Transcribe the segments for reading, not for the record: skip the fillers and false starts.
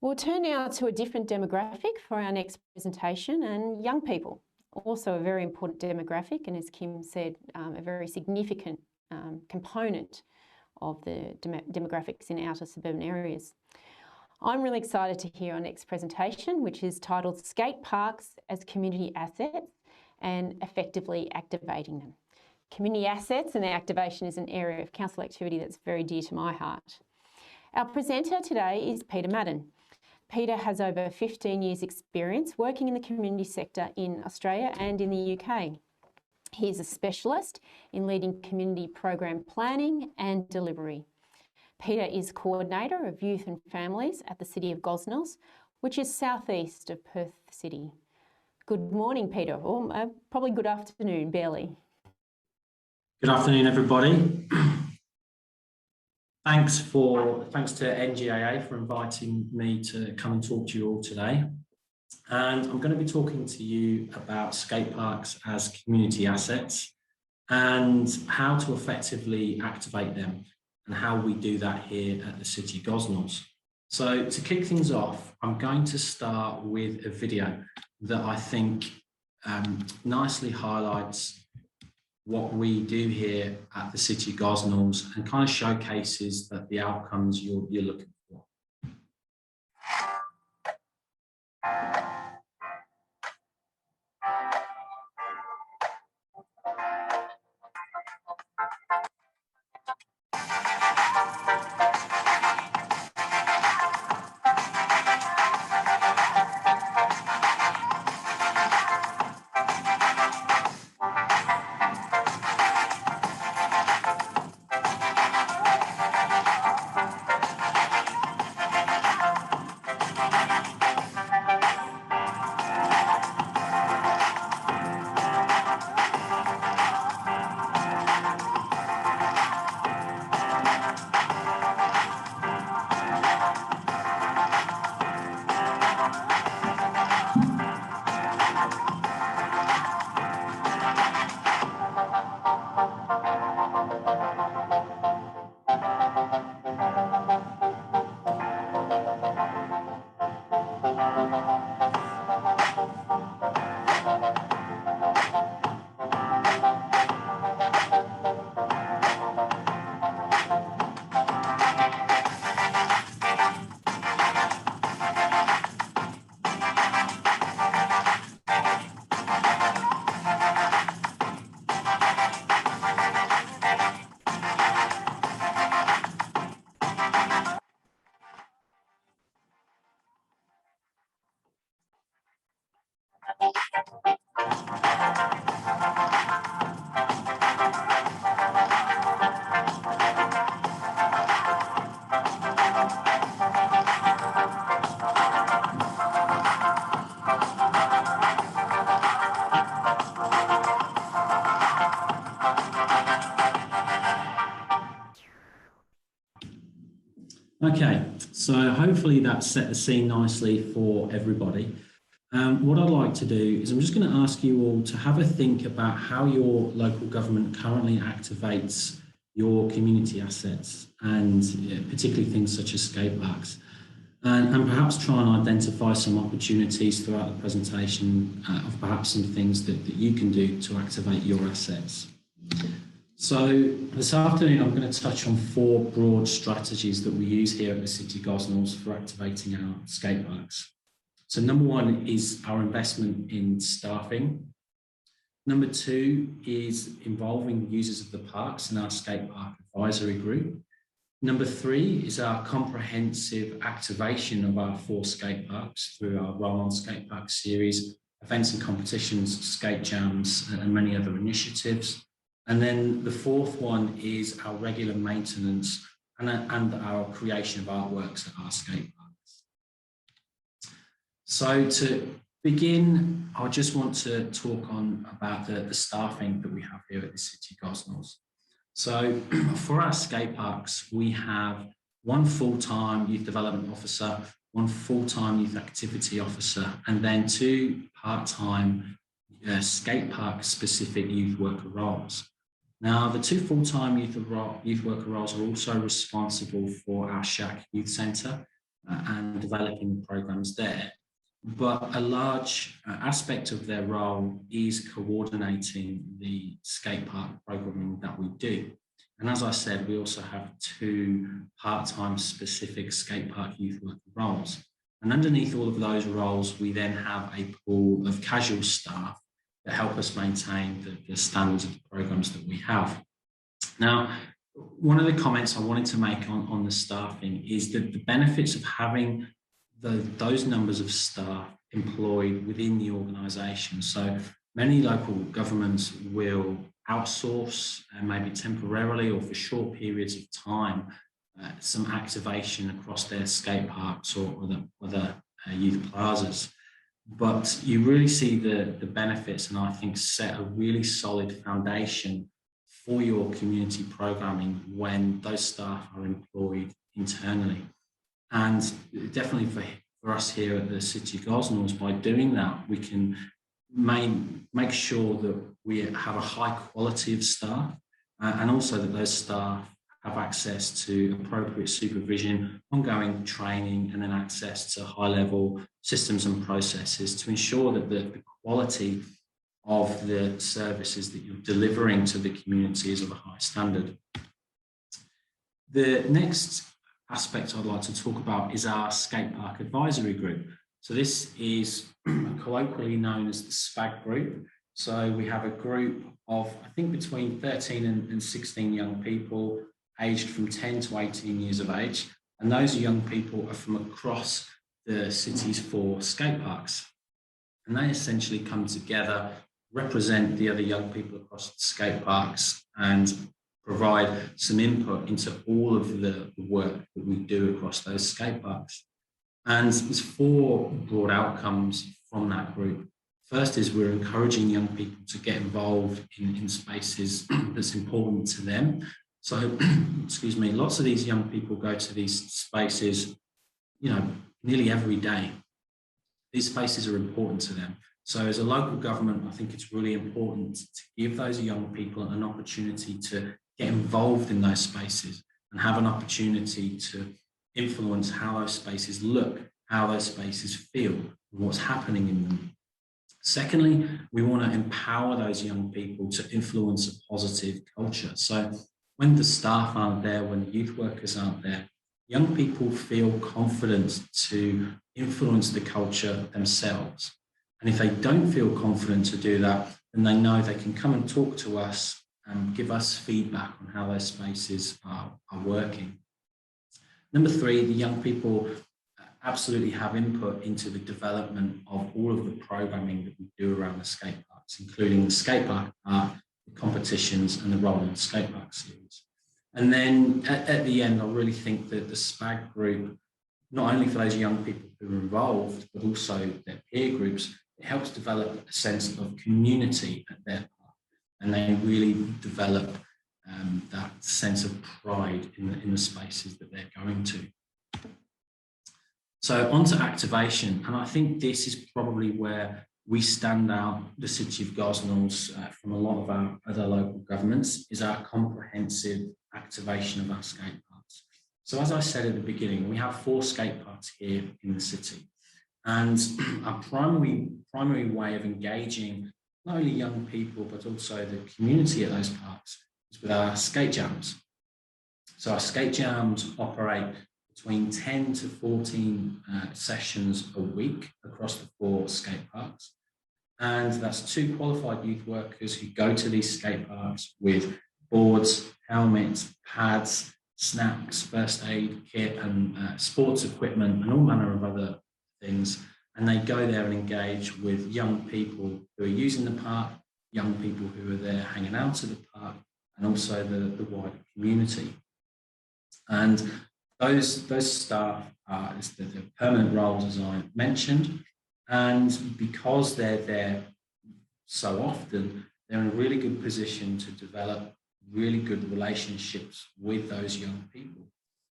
We'll turn now to a different demographic for our next presentation, and young people, also a very important demographic, and as Kim said, a very significant component of the demographics in outer suburban areas. I'm really excited to hear our next presentation, which is titled Skate Parks as Community Assets and Effectively Activating Them. Community assets and their activation is an area of council activity that's very dear to my heart. Our presenter today is Peter Madden. Peter has over 15 years' experience working in the community sector in Australia and in the UK. He is a specialist in leading community program planning and delivery. Peter is coordinator of youth and families at the city of Gosnells, which is southeast of Perth City. Good morning, Peter, or probably good afternoon, barely. Good afternoon, everybody. Thanks to NGAA for inviting me to come and talk to you all today. And I'm going to be talking to you about skate parks as community assets and how to effectively activate them and how we do that here at the City Gosnells. So to kick things off, I'm going to start with a video that I think nicely highlights what we do here at the City Gosnells and kind of showcases that the outcomes you're looking for. Okay, so hopefully that set the scene nicely for everybody. What I'd like to do is I'm just going to ask you all to have a think about how your local government currently activates your community assets and particularly things such as skate parks, and perhaps try and identify some opportunities throughout the presentation of perhaps some things that you can do to activate your assets. So this afternoon, I'm going to touch on 4 broad strategies that we use here at the City Gosnells for activating our skate parks. So number 1 is our investment in staffing. Number 2 is involving users of the parks in our skate park advisory group. Number 3 is our comprehensive activation of our 4 skate parks through our Roll On Skate Park series, events and competitions, skate jams, and many other initiatives. And then the 4th one is our regular maintenance and our creation of artworks at our skate parks. So to begin, I just want to talk about the staffing that we have here at the City Gosnells. So for our skate parks, we have 1 full-time youth development officer, 1 full-time youth activity officer, and then 2 part-time skate park specific youth worker roles. Now, the 2 full-time youth worker roles are also responsible for our Shack Youth Centre, and developing programs there. But a large aspect of their role is coordinating the skate park programming that we do. And as I said, we also have 2 part-time specific skate park youth worker roles. And underneath all of those roles, we then have a pool of casual staff that help us maintain the standards of the programs that we have. Now, one of the comments I wanted to make on the staffing is that the benefits of having those numbers of staff employed within the organisation. So many local governments will outsource, maybe temporarily or for short periods of time, some activation across their skate parks or other youth plazas. But you really see the benefits, and I think set a really solid foundation for your community programming when those staff are employed internally. And definitely for us here at the City of Gosnells, by doing that, we can make sure that we have a high quality of staff, and also that those staff have access to appropriate supervision, ongoing training, and then access to high-level systems and processes to ensure that the quality of the services that you're delivering to the community is of a high standard. The next aspect I'd like to talk about is our skate park advisory group. So this is colloquially known as the SPAG group. So we have a group of, I think, between 13 and 16 young people aged from 10 to 18 years of age. And those young people are from across the city's 4 skate parks. And they essentially come together, represent the other young people across the skate parks, and provide some input into all of the work that we do across those skate parks. And there's 4 broad outcomes from that group. First is we're encouraging young people to get involved in spaces that's important to them. So, excuse me, lots of these young people go to these spaces, nearly every day. These spaces are important to them. So as a local government, I think it's really important to give those young people an opportunity to get involved in those spaces and have an opportunity to influence how those spaces look, how those spaces feel, and what's happening in them. Secondly, we want to empower those young people to influence a positive culture. So when the staff aren't there, when the youth workers aren't there, young people feel confident to influence the culture themselves. And if they don't feel confident to do that, then they know they can come and talk to us and give us feedback on how those spaces are working. Number 3, the young people absolutely have input into the development of all of the programming that we do around the skate parks, including the skate park art, the competitions, and the rolling skate park series. And then at the end, I really think that the SPAG group, not only for those young people who are involved, but also their peer groups, it helps develop a sense of community at their park, and they really develop that sense of pride in the spaces that they're going to. So on to activation, and I think this is probably where we stand out, the City of Gosnells, from a lot of our other local governments, is our comprehensive activation of our skate parks. So as I said at the beginning, we have 4 skate parks here in the city, and our primary way of engaging not only young people but also the community at those parks is with our skate jams. So our skate jams operate between 10 to 14 sessions a week across the 4 skate parks. And that's 2 qualified youth workers who go to these skate parks with boards, helmets, pads, snacks, first aid kit, and sports equipment, and all manner of other things. And they go there and engage with young people who are using the park, young people who are there hanging out at the park, and also the wider community. And those staff are the permanent roles, as I mentioned, and because they're there so often, they're in a really good position to develop really good relationships with those young people,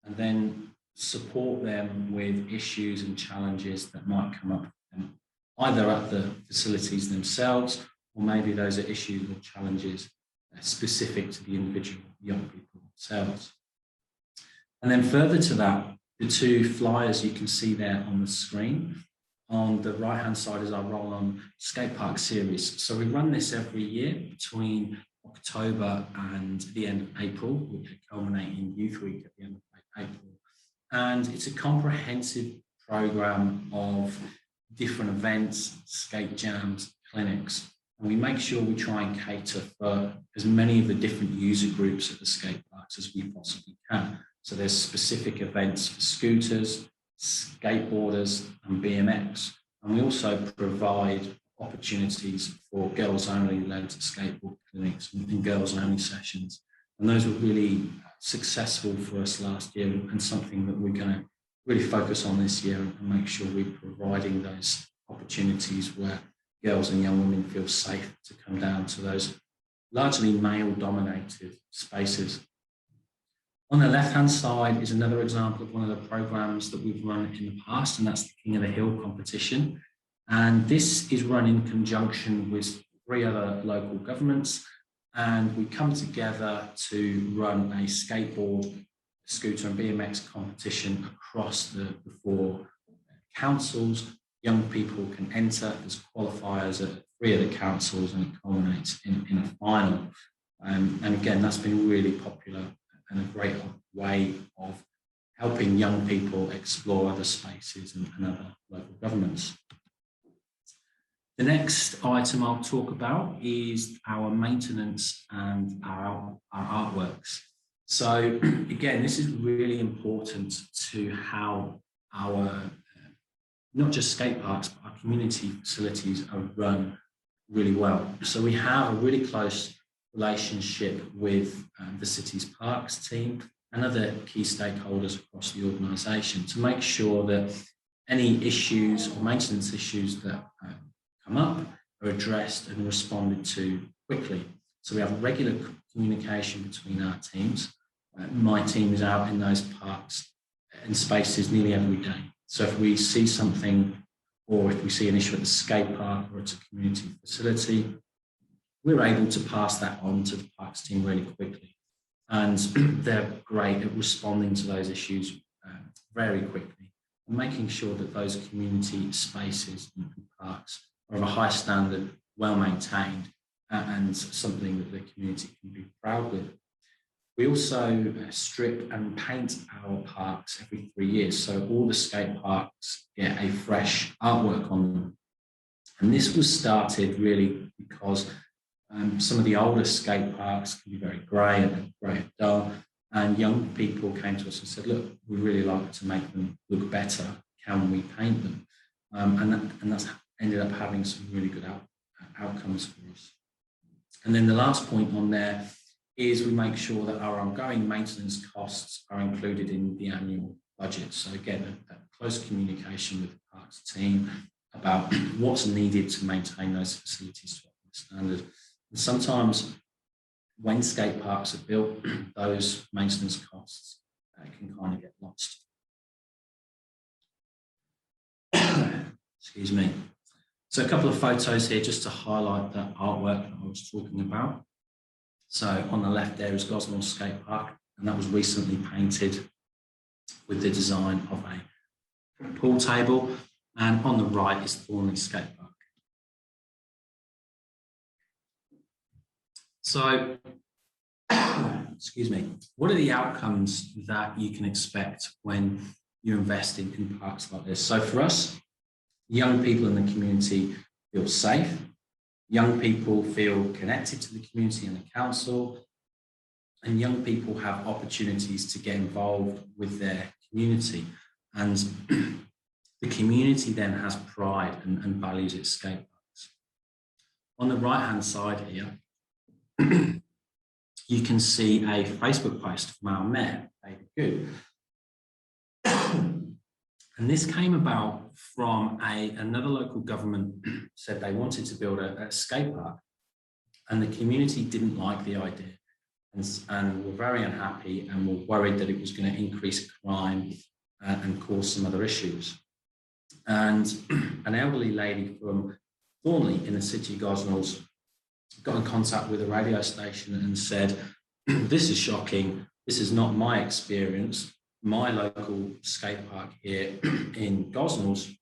and then support them with issues and challenges that might come up for them, either at the facilities themselves, or maybe those are issues or challenges specific to the individual young people themselves. And then further to that, The two flyers you can see there on the screen. On the right-hand side is our roll-on skate park series. So we run this every year between October and the end of April, which will culminate in Youth Week at the end of April. And it's a comprehensive program of different events, skate jams, clinics. And we make sure we try and cater for as many of the different user groups at the skate parks as we possibly can. So there's specific events for scooters, skateboarders and BMX. And we also provide opportunities for girls-only led skateboard clinics and girls-only sessions. And those were really successful for us last year, and something that we're going to really focus on this year and make sure we're providing those opportunities where girls and young women feel safe to come down to those largely male-dominated spaces. On the left-hand side is another example of one of the programs that we've run in the past, and that's the King of the Hill competition. And this is run in conjunction with 3 other local governments, and we come together to run a skateboard, scooter and BMX competition across the 4 councils. Young people can enter as qualifiers at 3 of the councils, and it culminates in a final. And again, that's been really popular and a great way of helping young people explore other spaces and other local governments. The next item I'll talk about is our maintenance and our artworks. So again, this is really important to how our, not just skate parks, but our community facilities are run really well. So we have a really close relationship with the city's parks team and other key stakeholders across the organisation to make sure that any issues or maintenance issues that come up are addressed and responded to quickly. So we have regular communication between our teams. My team is out in those parks and spaces nearly every day. So if we see something, or if we see an issue at the skate park or at a community facility, we're able to pass that on to the parks team really quickly. And they're great at responding to those issues very quickly and making sure that those community spaces and parks are of a high standard, well maintained, and something that the community can be proud with. We also strip and paint our parks every 3 years. So all the skate parks get a fresh artwork on them. And this was started really because some of the older skate parks can be very grey and dull, and young people came to us and said, look, we really like to make them look better. Can we paint them? And that's ended up having some really good outcomes for us. And then the last point on there is we make sure that our ongoing maintenance costs are included in the annual budget. So again, a close communication with the parks team about what's needed to maintain those facilities to a standard. And sometimes when skate parks are built, those maintenance costs can kind of get lost. Excuse me. So a couple of photos here just to highlight that artwork that I was talking about. So on the left there is Gosnells Skate Park, and that was recently painted with the design of a pool table. And on the right is Thornley Skate Park. So, excuse me, what are the outcomes that you can expect when you invest in parks like this? So for us, young people in the community feel safe. Young people feel connected to the community and the council, and young people have opportunities to get involved with their community. And the community then has pride and values its skate parks. On the right-hand side here, you can see a Facebook post from our mayor, David Good. And this came about from another local government said they wanted to build a skate park, and the community didn't like the idea and were very unhappy and were worried that it was going to increase crime and cause some other issues. And an elderly lady from Thornley in the city of Gosnells got in contact with a radio station and said, this is shocking, this is not my experience. my local skate park here in Gosnells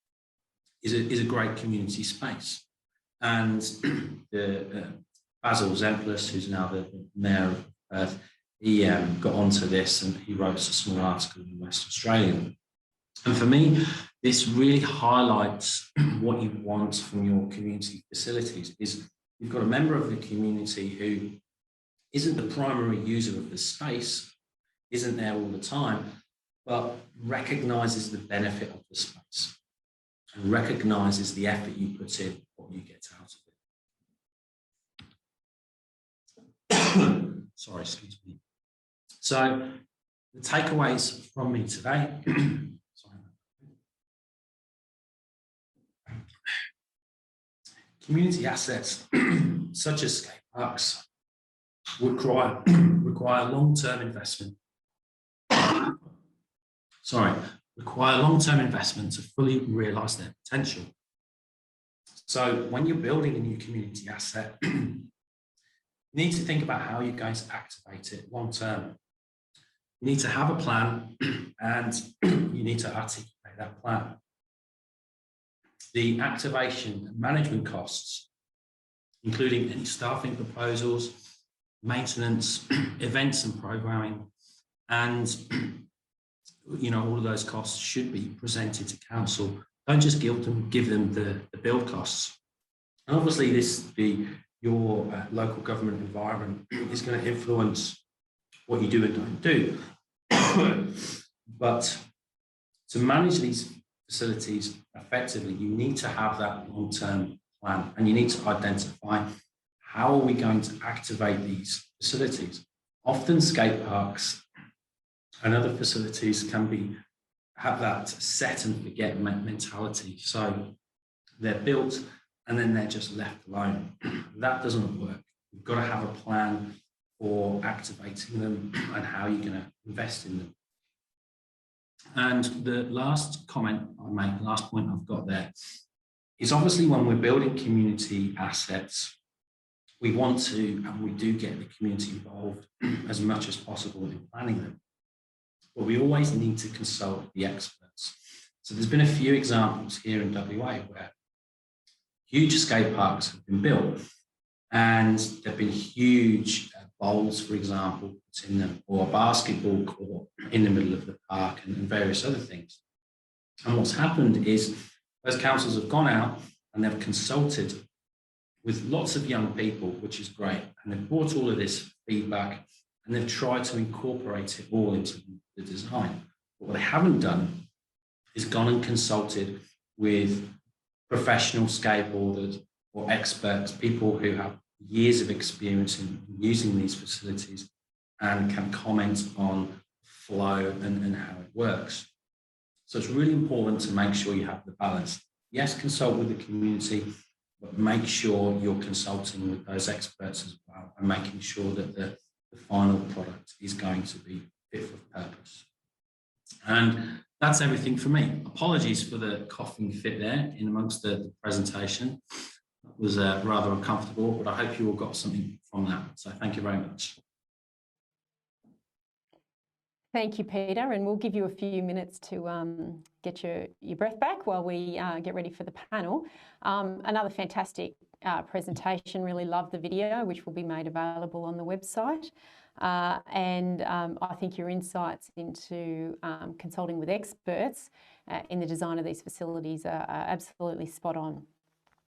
is a great community space. And the Basil Zemplis, who's now the mayor of Perth, he got onto this and he wrote a small article in West Australian. And for me, this really highlights what you want from your community facilities. Is you've got a member of the community who isn't the primary user of the space, isn't there all the time, but recognises the benefit of the space and recognises the effort you put in, what you get out of it. Sorry, excuse me. So the takeaways from me today. Community assets such as skate parks require long-term investment. Require long-term investment to fully realise their potential. So when you're building a new community asset, you need to think about how you're going to activate it long-term. You need to have a plan and you need to articulate that plan. The activation and management costs, including any staffing proposals, maintenance, events and programming, and all of those costs should be presented to council. Don't just give them the build costs. And obviously your local government environment is going to influence what you do and don't do. But to manage these facilities effectively, you need to have that long-term plan and you need to identify how are we going to activate these facilities. Often skate parks and other facilities have that set and forget mentality. So they're built and then they're just left alone. That doesn't work. You've got to have a plan for activating them and how you're going to invest in them. And the last comment I make, the last point I've got there, is obviously when we're building community assets, we want to, and we do get the community involved as much as possible in planning them. But we always need to consult the experts. So there's been a few examples here in WA where huge skate parks have been built and there've been huge bowls, for example, in them, or a basketball court in the middle of the park and various other things. And what's happened is those councils have gone out and they've consulted with lots of young people, which is great. And they've brought all of this feedback and they've tried to incorporate it all into the design. But what they haven't done is gone and consulted with professional skateboarders or experts, people who have years of experience in using these facilities and can comment on flow and how it works. So it's really important to make sure you have the balance. Yes, consult with the community, but make sure you're consulting with those experts as well and making sure that the final product is going to be fit for purpose. And that's everything for me. Apologies for the coughing fit there in amongst the presentation. That was rather uncomfortable, but I hope you all got something from that. So thank you very much. Thank you, Peter, and we'll give you a few minutes to get your breath back while we get ready for the panel. Another fantastic presentation, really loved the video, which will be made available on the website. And I think your insights into consulting with experts in the design of these facilities are absolutely spot on.